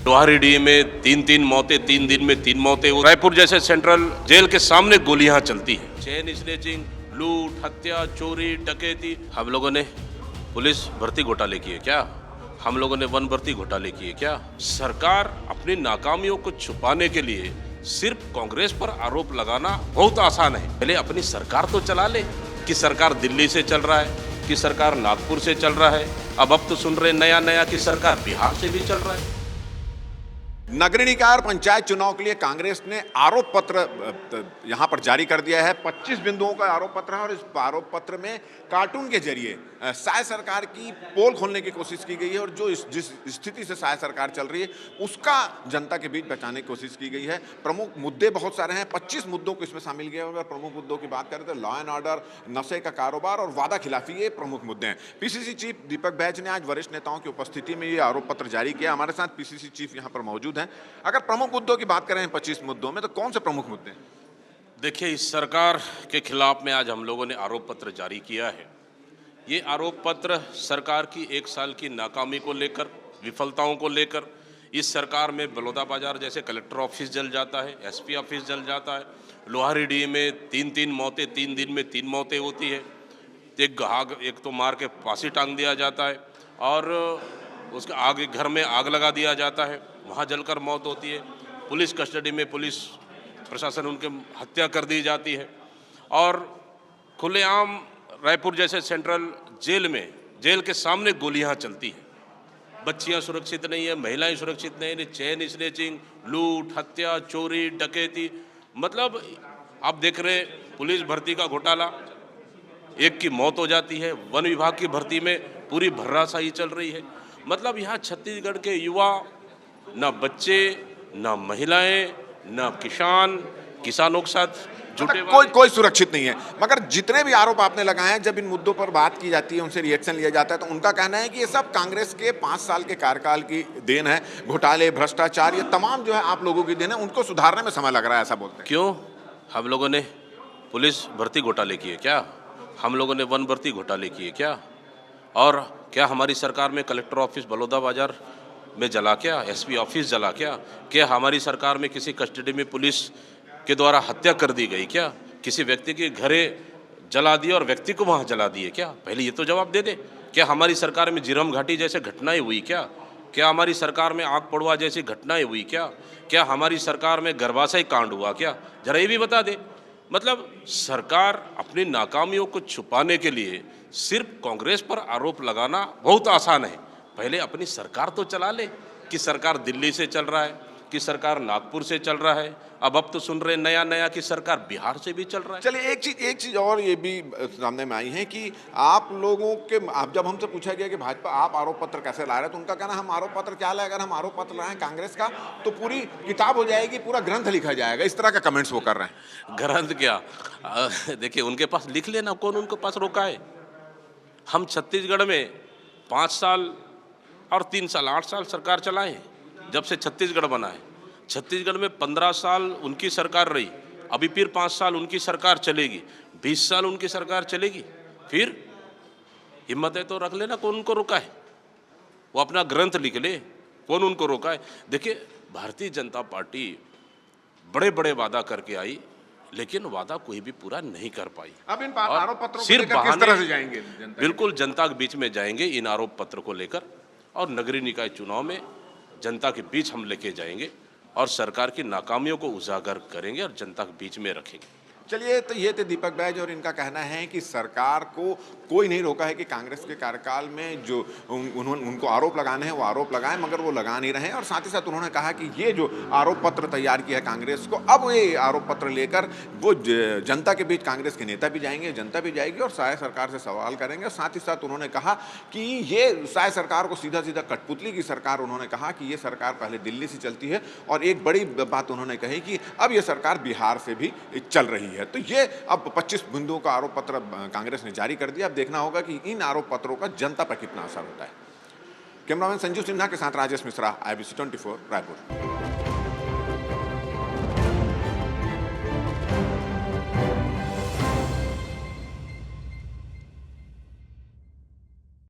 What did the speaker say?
लोहारेडी में तीन मौतें, 3 दिन में 3 मौतें। रायपुर जैसे सेंट्रल जेल के सामने गोलियां चलती हैं। चेन स्नेचिंग, लूट, हत्या, चोरी, डकैती। हम लोगों ने पुलिस भर्ती घोटाले किए क्या? हम लोगों ने वन भर्ती घोटाले किए क्या? सरकार अपनी नाकामियों को छुपाने के लिए सिर्फ कांग्रेस पर आरोप लगाना बहुत आसान है। पहले अपनी सरकार तो चला ले कि सरकार दिल्ली से चल रहा है, कि सरकार नागपुर से चल रहा है। अब तो सुन रहे नया कि सरकार बिहार से भी चल रहा है। नगरीय निकाय और पंचायत चुनाव के लिए कांग्रेस ने आरोप पत्र यहां पर जारी कर दिया है। 25 बिंदुओं का आरोप पत्र है और इस आरोप पत्र में कार्टून के जरिए साय सरकार की पोल खोलने की कोशिश की गई है और जो जिस स्थिति से साय सरकार चल रही है उसका जनता के बीच बचाने की कोशिश की गई है। प्रमुख मुद्दे बहुत सारे हैं, 25 मुद्दों को इसमें शामिल किया। अगर प्रमुख मुद्दों की बात करें तो लॉ एंड ऑर्डर, नशे का कारोबार और वादा खिलाफी, ये प्रमुख मुद्दे हैं। पीसीसी चीफ दीपक बैज ने आज वरिष्ठ नेताओं की उपस्थिति में ये आरोप पत्र जारी किया। हमारे साथ पीसीसी चीफ यहाँ पर मौजूद हैं। अगर प्रमुख मुद्दों की बात करें 25 मुद्दों में, तो कौन से प्रमुख मुद्दे हैं? देखिए, इस सरकार के खिलाफ में आज हम लोगों ने आरोप पत्र जारी किया है। ये आरोप पत्र सरकार की 1 साल की नाकामी को लेकर, विफलताओं को लेकर, इस सरकार में बलौदाबाजार जैसे कलेक्टर ऑफिस जल जाता है, एसपी ऑफिस जल जाता है। लोहारेडी में 3 मौतें, 3 दिन में 3 मौतें होती है। एक तो मार के फांसी टांग दिया जाता है और उसके आगे घर में आग लगा दिया जाता है, वहाँ जलकर मौत होती है। पुलिस कस्टडी में पुलिस प्रशासन उनके हत्या कर दी जाती है और खुलेआम रायपुर जैसे सेंट्रल जेल के सामने गोलियां चलती हैं। बच्चियां सुरक्षित नहीं है, महिलाएं सुरक्षित नहीं है। चेन स्नेचिंग, लूट, हत्या, चोरी, डकैती, मतलब आप देख रहे पुलिस भर्ती का घोटाला, एक की मौत हो जाती है। वन विभाग की भर्ती में पूरी भर्राशाही चल रही है। मतलब यहाँ छत्तीसगढ़ के युवा, न बच्चे, न महिलाएं, न किसानों के साथ जुटे कोई सुरक्षित नहीं है। मगर जितने भी आरोप आपने लगाए हैं, जब इन मुद्दों पर बात की जाती है, उनसे रिएक्शन लिया जाता है, तो उनका कहना है कि ये सब कांग्रेस के 5 साल के कार्यकाल की देन है। घोटाले, भ्रष्टाचार, ये तमाम जो है आप लोगों की देन है, उनको सुधारने में समय लग रहा है, ऐसा बोलते हैं। क्यों? हम लोगों ने पुलिस भर्ती घोटाले किए क्या? हम लोगों ने वन भर्ती घोटाले किए क्या? और क्या हमारी सरकार में कलेक्टर ऑफिस बलौदाबाजार में जला क्या? एसपी ऑफिस जला क्या? क्या हमारी सरकार में किसी कस्टडी में पुलिस के द्वारा हत्या कर दी गई क्या? किसी व्यक्ति के घरे जला दिए और व्यक्ति को वहाँ जला दिए क्या? पहले ये तो जवाब दे दे। क्या हमारी सरकार में जिरम घाटी जैसे घटनाएं हुई क्या? क्या हमारी सरकार में आग पड़वा जैसी घटनाएं हुई क्या? क्या हमारी सरकार में गर्भाशय कांड हुआ क्या? जरा ये भी बता दे। मतलब सरकार अपनी नाकामियों को छुपाने के लिए सिर्फ कांग्रेस पर आरोप लगाना बहुत आसान है। पहले अपनी सरकार तो चला ले कि सरकार दिल्ली से चल रहा है, कि सरकार नागपुर से चल रहा है। अब तो सुन रहे नया कि सरकार बिहार से भी चल रहा है। चलिए, एक चीज और ये भी सामने में आई है कि आप लोगों के, आप जब हमसे पूछा गया कि भाजपा आप आरोप पत्र कैसे ला रहे हैं, तो उनका कहना हम आरोप पत्र क्या लाए, अगर हम आरोप पत्र लाएं कांग्रेस का तो पूरी किताब हो जाएगी, पूरा ग्रंथ लिखा जाएगा। इस तरह का कमेंट्स वो कर रहे हैं। ग्रंथ क्या? देखिए, उनके पास लिख लेना, कौन उनके पास रोका है? हम छत्तीसगढ़ में 5 साल और 3 साल 8 साल सरकार चलाए जब से छत्तीसगढ़ बना है। छत्तीसगढ़ में 15 साल उनकी सरकार रही, अभी फिर 5 साल उनकी सरकार चलेगी, 20 साल उनकी सरकार चलेगी। फिर हिम्मत है तो रख लेना, कौन उनको रोका है? वो अपना ग्रंथ लिख ले, कौन उनको रोका है? देखिए, भारतीय जनता पार्टी बड़े बड़े वादा करके आई, लेकिन वादा कोई भी पूरा नहीं कर पाई। अब इन आरोप पत्रों को सिर्फ लेकर किस तरह से जाएंगे? बिल्कुल जनता के बीच में जाएंगे इन आरोप पत्र को लेकर, और नगरीय निकाय चुनाव में जनता के बीच हम लेके जाएंगे और सरकार की नाकामियों को उजागर करेंगे और जनता के बीच में रखेंगे। चलिए, तो ये थे दीपक बैज और इनका कहना है कि सरकार को कोई नहीं रोका है कि कांग्रेस के कार्यकाल में जो उनको आरोप लगाने हैं वो आरोप लगाएं, मगर वो लगा नहीं रहे हैं। और साथ ही साथ उन्होंने कहा कि ये जो आरोप पत्र तैयार किया है कांग्रेस को, अब ये आरोप पत्र लेकर वो जनता के बीच कांग्रेस के नेता भी जाएंगे, जनता भी जाएगी और साय सरकार से सवाल करेंगे। और साथ ही साथ उन्होंने कहा कि ये साय सरकार को सीधा सीधा कठपुतली की सरकार, उन्होंने कहा कि ये सरकार पहले दिल्ली से चलती है। और एक बड़ी बात उन्होंने कही कि अब ये सरकार बिहार से भी चल रही है। तो ये अब 25 बिंदुओं का आरोप पत्र कांग्रेस ने जारी कर दिया। अब देखना होगा कि इन आरोप पत्रों का जनता पर कितना असर होता है। कैमरामैन संजू सिन्हा के साथ राजेश मिश्रा, IBC 24 रायपुर।